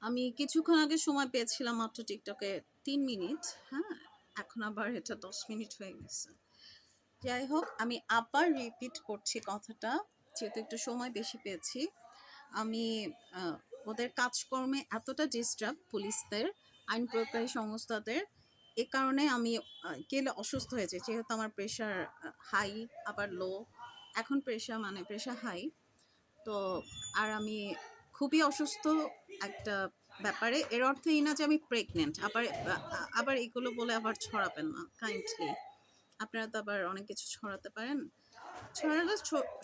আমি কিছুক্ষণ আগে সময় পেয়েছিলাম মাত্র টিকটকে ৩ মিনিট। হ্যাঁ? এখন আবার এটা ১০ মিনিট হয়ে গেছে। যাই হোক, আমি আবার রিপিট করছি কথাটা, যেহেতু একটু সময় বেশি পেয়েছি। আমি আ ওদের কাজকর্মে এতটা ডিস্টার্ব পুলিশদের, আইন প্রয়োগকারী সংস্থাদের, এ কারণে আমি গেলে অসুস্থ হয়ে যাই। যেহেতু আমার প্রেশার হাই আবার লো। এখন প্রেশার হাই। তো আর আমি খুবই অসুস্থ একটা ব্যাপারে। এর অর্থ এই না যে আমি প্রেগনেন্ট। আবার এগুলো বলে আবার ছড়াবেন না কাইন্ডলি। আপনারা তো আবার অনেক কিছু ছড়াতে পারেন। ছড়ালে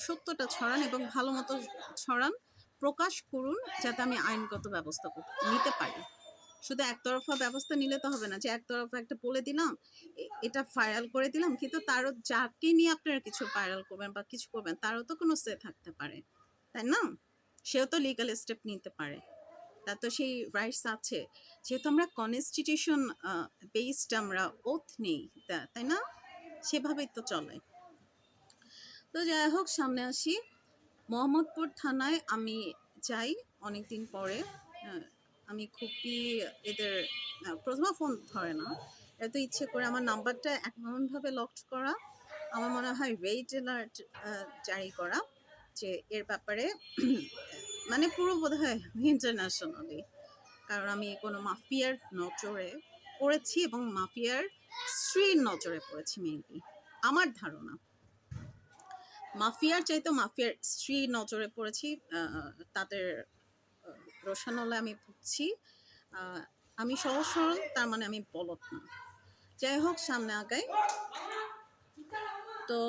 সত্যটা ছড়ান এবং ভালো মতো ছড়ান। প্রকাশ করুন যাতে আমি আইনগত ব্যবস্থা নিতে পারি। শুধু একতরফা ব্যবস্থা নিলে তো হবে না যে একতরফা একটা বলে দিলাম, এটা ভাইরাল করে দিলাম, কিন্তু তারও যাকে নিয়ে আপনারা কিছু ভাইরাল করবেন বা কিছু করবেন তারও তো কোনো সে থাকতে পারে, তাই না? সেও তো লিগাল স্টেপ নিতে পারে, তার তো সেই রাইটস আছে। যেহেতু আমরা কনস্টিটিউশন বেসড, আমরা ওথ নেই, তাই না? সেভাবেই তো চলে। তো যাই হোক, সামনে আসি। মোহাম্মদপুর থানায় আমি যাই অনেকদিন পরে। আমি খুবই এদের প্রথমে ফোন ধরে না, এত ইচ্ছে করে আমার নাম্বারটা এমনভাবে লকড করা, আমার মনে হয় রেড অ্যালার্ট জারি করা, যে এর ব্যাপারে মানে পুরো বোধ হয় ইন্টারন্যাশনালি। কারণ আমি কোনো মাফিয়ার নজরে পড়েছি এবং মাফিয়ার স্ত্রীর নজরে পড়েছি মেনলি, আমার ধারণা। মাফিয়ার চাইতে মাফিয়ার স্ত্রী নজরে পড়েছি। তাদের রোষানলে আমি ভুগছি। আমি সহজ সরল, তার মানে আমি বলদ না। যাই হোক, সামনে আগাই। তো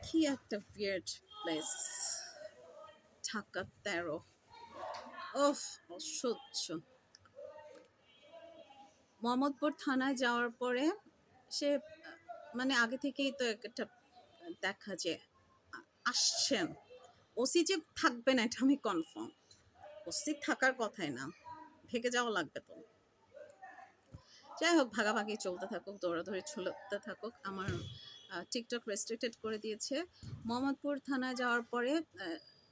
কি একটা উইয়ার্ড প্লেস, ঢাকা ১৩। ওফ, অসহ্য। মোহাম্মদপুর থানায় যাওয়ার পরে সে মানে আগে থেকেই তো একটা দেখা যে আসছেন, ওসি যে থাকবে না এটা আমি কনফার্ম। ওসি থাকার কথাই না, ভেগে যাওয়া লাগবে তো। যাই হোক, ভাগাভাগি চলতে থাকুক, দৌড়াদৌড়ি চলতে থাকুক। আমার টিকটক রেস্ট্রিক্টেড করে দিয়েছে। মোহাম্মদপুর থানায় যাওয়ার পরে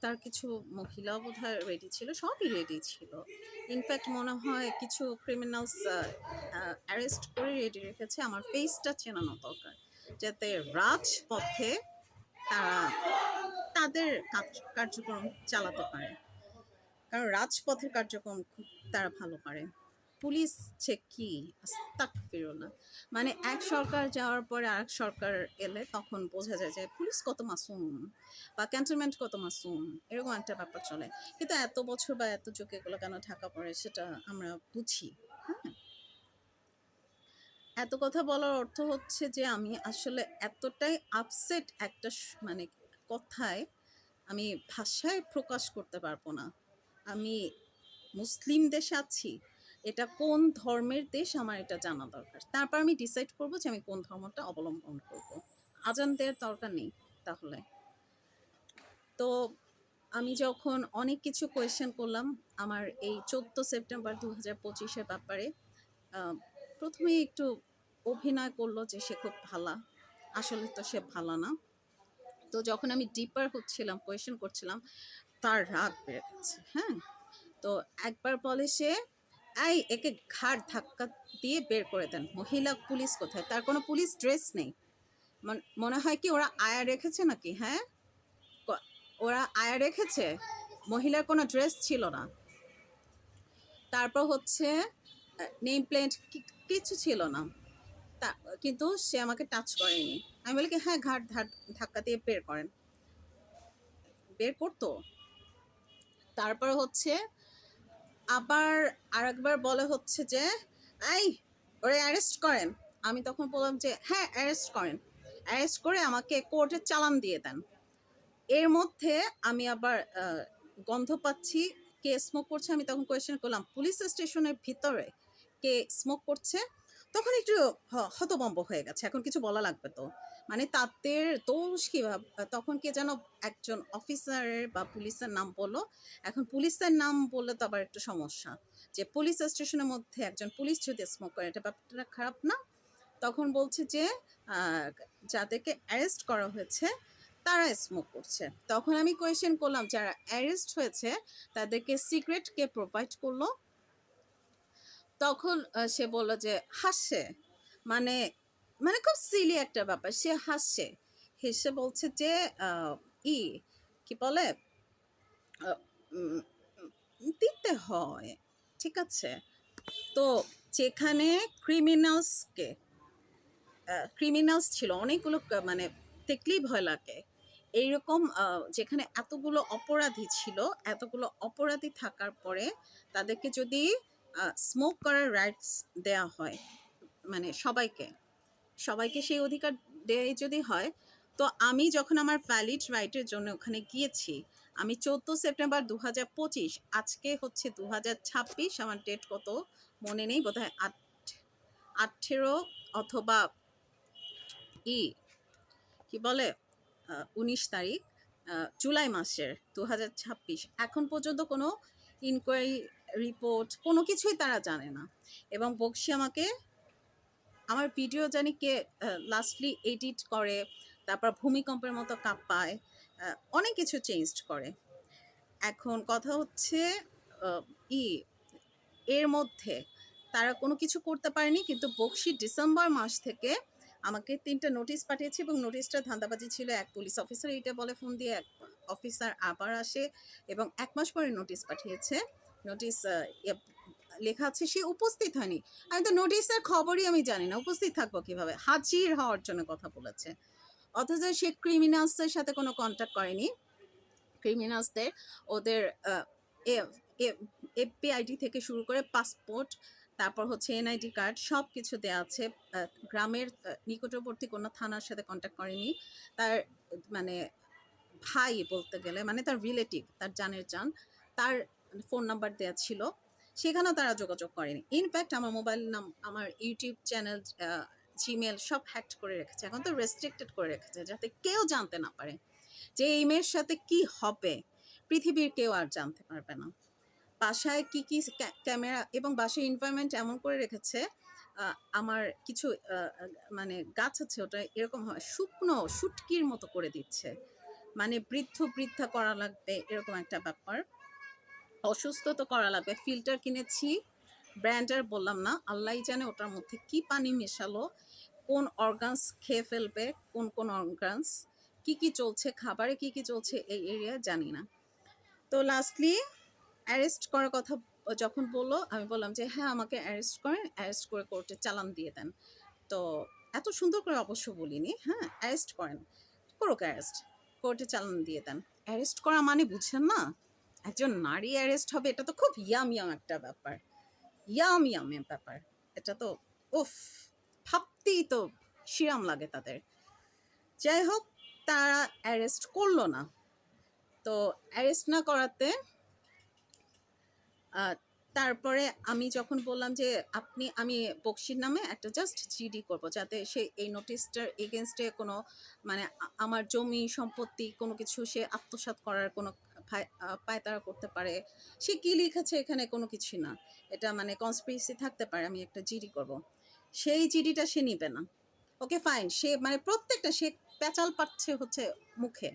তার কিছু মহিলা বোধহয় রেডি ছিল, সবই রেডি ছিল। ইনফ্যাক্ট মনে হয় কিছু ক্রিমিনালস অ্যারেস্ট করে রেডি রেখেছে। আমার ফেসটা চেনানো দরকার, যাতে রাজপথে তারা তাদের কার্যক্রম চালাতে পারে। কারণ রাজপথের কার্যক্রম খুব তারা ভালো পারে। পুলিশ যে কি, আস্তাগফিরুল্লাহ। মানে এক সরকার যাওয়ার পরে আরেক সরকার এলে তখন বোঝা যায় যে পুলিশ কত মাসুম বা ক্যান্টনমেন্ট কত মাসুম, এরকম একটা ব্যাপার চলে। কিন্তু এত বছর বা এত যুগ এগুলো কেন ঢাকা পড়ে সেটা আমরা বুঝি। হ্যাঁ, এত কথা বলার অর্থ হচ্ছে যে আমি আসলে এতটাই আপসেট একটা মানে কথায় আমি ভাষায় প্রকাশ করতে পারবো না। আমি মুসলিম দেশে আছি, এটা কোন ধর্মের দেশ আমার এটা জানা দরকার। তারপর আমি ডিসাইড করব যে আমি কোন ধর্মটা অবলম্বন করব। আজান দেওয়ার দরকার নেই তাহলে। তো আমি যখন অনেক কিছু কোয়েশ্চেন করলাম আমার এই 14 সেপ্টেম্বর 2025-এর ব্যাপারে, প্রথমেই একটু অভিনয় করলো যে সে খুব ভালা, আসলে তো সে ভালো না। তো যখন আমি ডিপার হচ্ছিলাম, কোয়েশ্চেন করছিলাম, তার রাগ বেড়ে গেছে। হ্যাঁ, তো একবার বলে সে, এই একে ঘাড় ধাক্কা দিয়ে বের করে দেন। মহিলা পুলিশ কোথায়? তার কোনো পুলিশ ড্রেস নেই। মনে হয় কি ওরা আয়া রেখেছে নাকি? হ্যাঁ, ওরা আয়া রেখেছে, মহিলার কোনো ড্রেস ছিল না। তারপর হচ্ছে নেম প্লেট কিছু ছিল না, তা কিন্তু সে আমাকে টাচ করেনি। আমি বলি কি, হ্যাঁ, ঘাড় ধাক্কা দিয়ে বের করেন। বের করতো। তারপর হচ্ছে আবার আরেকবার বলে হচ্ছে যে, এই ওরে অ্যারেস্ট করেন। আমি তখন বললাম যে হ্যাঁ, অ্যারেস্ট করেন, অ্যারেস্ট করে আমাকে কোর্টে চালান দিয়ে দেন। এর মধ্যে আমি আবার গন্ধ পাচ্ছি কে স্মোক করছে। আমি তখন কোয়েশ্চেন করলাম, পুলিশ স্টেশনের ভিতরে কে স্মোক করছে? তখন একটু হতভম্ব হয়ে গেছে, এখন কিছু বলা লাগবে তো, মানে তাদের দোষ কি? তখন কে যেন একজন অফিসারের বা পুলিশের নাম বললো। এখন পুলিশের নাম বললে তো আবার একটু সমস্যা, যে পুলিশ স্টেশনের মধ্যে একজন পুলিশ যদি স্মোক করে, এটা ব্যাপারটা খারাপ না? তখন বলছে যে যাদেরকে অ্যারেস্ট করা হয়েছে তারা স্মোক করছে। তখন আমি কোয়েশ্চেন করলাম যারা অ্যারেস্ট হয়েছে তাদেরকে সিগারেট কে প্রোভাইড করলো? তখন সে বলল যে হাসছে, মানে মানে খুব সিলি একটা ব্যাপার, সে হাসছে, হেসে বলছে যে আহ, ই কি বলে আহ, উম, দিতে হয়, ঠিক আছে। তো যেখানে ক্রিমিনালসকে ক্রিমিনালস ছিল অনেকগুলো, মানে দেখলেই ভয় লাগে এইরকম, যেখানে এতগুলো অপরাধী ছিল, এতগুলো অপরাধী থাকার পরে তাদেরকে যদি স্মোক করার রাইটস দেয়া হয়, মানে সবাইকে সবাইকে সেই অধিকার দেয় যদি হয়, তো আমি যখন আমার ভ্যালিড রাইটের জন্য ওখানে গিয়েছি, আমি 14 সেপ্টেম্বর 2025, আজকে হচ্ছে 2026, আমার ডেট কত মনে নেই, বোধহয় 18 অথবা ই কি বলে 19 তারিখ, জুলাই মাসের 2026, এখন পর্যন্ত কোনো ইনকোয়ারি রিপোর্ট কোনো কিছুই তারা জানে না। এবং বক্সি আমাকে আমার ভিডিও জানি কে লাস্টলি এডিট করে, তারপর ভূমিকম্পের মতো কাঁপায়, অনেক কিছু চেঞ্জ করে। এখন কথা হচ্ছে আহ, ই এর মধ্যে তারা কোনো কিছু করতে পারেনি, কিন্তু বক্সি ডিসেম্বর মাস থেকে আমাকে 3টা নোটিশ পাঠিয়েছে, এবং নোটিশটা ধান্দাবাজি ছিল। এক পুলিশ অফিসার এইটা বলে ফোন দিয়ে, এক অফিসার আবার আসে এবং 1 মাস পরে নোটিশ পাঠিয়েছে। নোটিশ লেখা আছে সে উপস্থিত হয়নি। আমি তো নোটিশের খবরই আমি জানি না, উপস্থিত থাকবো কিভাবে? হাজির হওয়ার জন্য কথা বলেছে, অথচ সে ক্রিমিনালসের সাথে কোনো কন্ট্যাক্ট করেনি। ক্রিমিনালসদের ওদের এফপিআইডি থেকে শুরু করে পাসপোর্ট, তারপর হচ্ছে এনআইডি কার্ড, সব কিছু দেওয়া আছে। গ্রামের নিকটবর্তী কোনো থানার সাথে কন্ট্যাক্ট করেনি। তার মানে ভাই বলতে গেলে, মানে তার রিলেটিভ, তার জানের জান, তার ফোন নাম্বার দেওয়া ছিল, সেখানেও তারা যোগাযোগ করেনি। ইনফ্যাক্ট আমার মোবাইল আমার ইউটিউব চ্যানেল, জিমেল সব হ্যাক করে রেখেছে, এখন তো রেস্ট্রিক্টেড করে রেখেছে যাতে কেউ জানতে না পারে যে এই মেয়ের সাথে কি হবে, পৃথিবীর কেউ আর জানতে পারবে না। বাসায় কি কি ক্যামেরা, এবং বাসায় এনভায়রনমেন্ট এমন করে রেখেছে, আমার কিছু মানে গাছ আছে, ওটা এরকম হয় শুকনো শুটকির মতো করে দিচ্ছে, মানে বৃদ্ধা করা লাগবে এরকম একটা ব্যাপার, অসুস্থ তো করা লাগবে। ফিল্টার কিনেছি, ব্র্যান্ডার বললাম না, আল্লাহই জানে ওটার মধ্যে কি পানি মেশালো, কোন অর্গানস খেয়ে ফেলবে, কোন কোন অর্গানস, কি কি চলছে খাবারে, কি কি চলছে এই এরিয়া জানি না। তো লাস্টলি অ্যারেস্ট করার কথা যখন বললো, আমি বললাম যে হ্যাঁ আমাকে অ্যারেস্ট করেন, অ্যারেস্ট করে কোর্টে চালান দিয়ে দেন। তো এত সুন্দর করে অবশ্য বলিনি, হ্যাঁ অ্যারেস্ট করেন, করুক অ্যারেস্ট, কোর্টে চালান দিয়ে দেন। অ্যারেস্ট করা মানে বুঝছেন না, একজন নারী অ্যারেস্ট হবে, এটা তো খুব ইয়াম একটা ব্যাপার, ইয়াম ব্যাপার, এটা তো উফ, ভাবতেই তো শিরাম লাগে তাদের। যাই হোক, তারা অ্যারেস্ট করলো না। তো অ্যারেস্ট না করাতে তারপরে আমি যখন বললাম যে আমি বক্সির নামে একটা জাস্ট জিডি করব, যাতে সে এই নোটিশটার এগেনস্টে কোনো, মানে আমার জমি সম্পত্তি কোনো কিছু সে আত্মসাৎ করার কোনো পায়তারা করতে পারে। সে কি লিখেছে এখানে কোনো কিছু না, এটা মানে কনস্পিরেসি থাকতে পারে, আমি একটা জিডি করব, সেই জিডিটা সে নিবে না। ওকে ফাইন, সে মানে প্রত্যেকটা সে প্যাচাল পাচ্ছে হচ্ছে মুখে,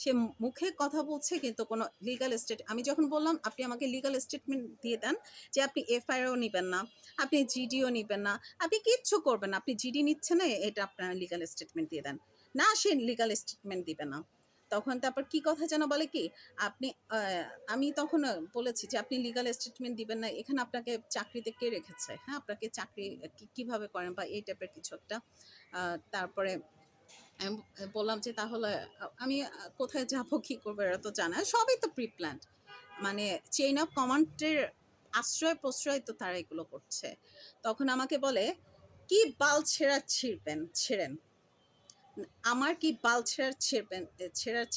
সে মুখে কথা বলছে কিন্তু কোনো লিগাল স্টেট, আমি যখন বললাম আপনি আমাকে লিগাল স্টেটমেন্ট দিয়ে দেন যে আপনি এফআইআরও নেবেন না, আপনি জিডিও নেবেন না, আপনি কিচ্ছু করবেন না, আপনি জিডি নিচ্ছেন না, এটা আপনার লিগাল স্টেটমেন্ট দিয়ে দেন, না সে লিগাল স্টেটমেন্ট দিবে না। তখন তারপর কি কথা যেন বলে কি, আপনি আমি তখন বলেছি যে আপনি লিগাল স্টেটমেন্ট দিবেন না, এখানে আপনাকে চাকরিতে কে রেখেছে, হ্যাঁ আপনাকে চাকরি কিভাবে করেন বা এই টাইপের কিছু একটা। তারপরে আমি বললাম যে তাহলে আমি কোথায় যাব, কি করবো, এরা তো জানা সবই তো প্রি প্ল্যান্ড, মানে চেইন অফ কমান্ডের আশ্রয় প্রশ্রয় তো তারা এগুলো করছে। তখন আমাকে বলে কি বাল ছেড়েন, আমার কি বাল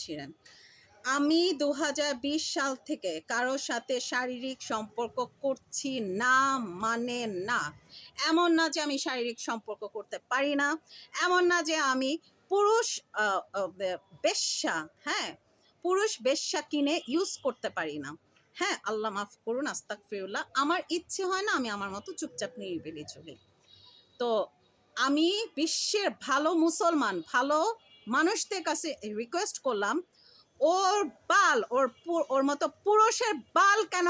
ছিঁড়েন। আমি 2020 সাল থেকে কারোর সাথে শারীরিক সম্পর্ক করছি না, মানে না। এমন না যে আমি শারীরিক সম্পর্ক করতে পারি না, এমন না যে আমি পুরুষ বেশ্যা, হ্যাঁ পুরুষ বেশ্যা কিনে ইউজ করতে পারি না। হ্যাঁ আল্লাহ মাফ করুন, আস্তাগফিরুল্লাহ, আমার ইচ্ছে হয় না, আমি আমার মতো চুপচাপ নিরিবিলি চলি। তো আমি বিশ্বের ভালো মুসলমান, ভালো মানুষদের কাছে রিকোয়েস্ট করলাম, ওর বাল ওর মতো পুরুষের বাল কেন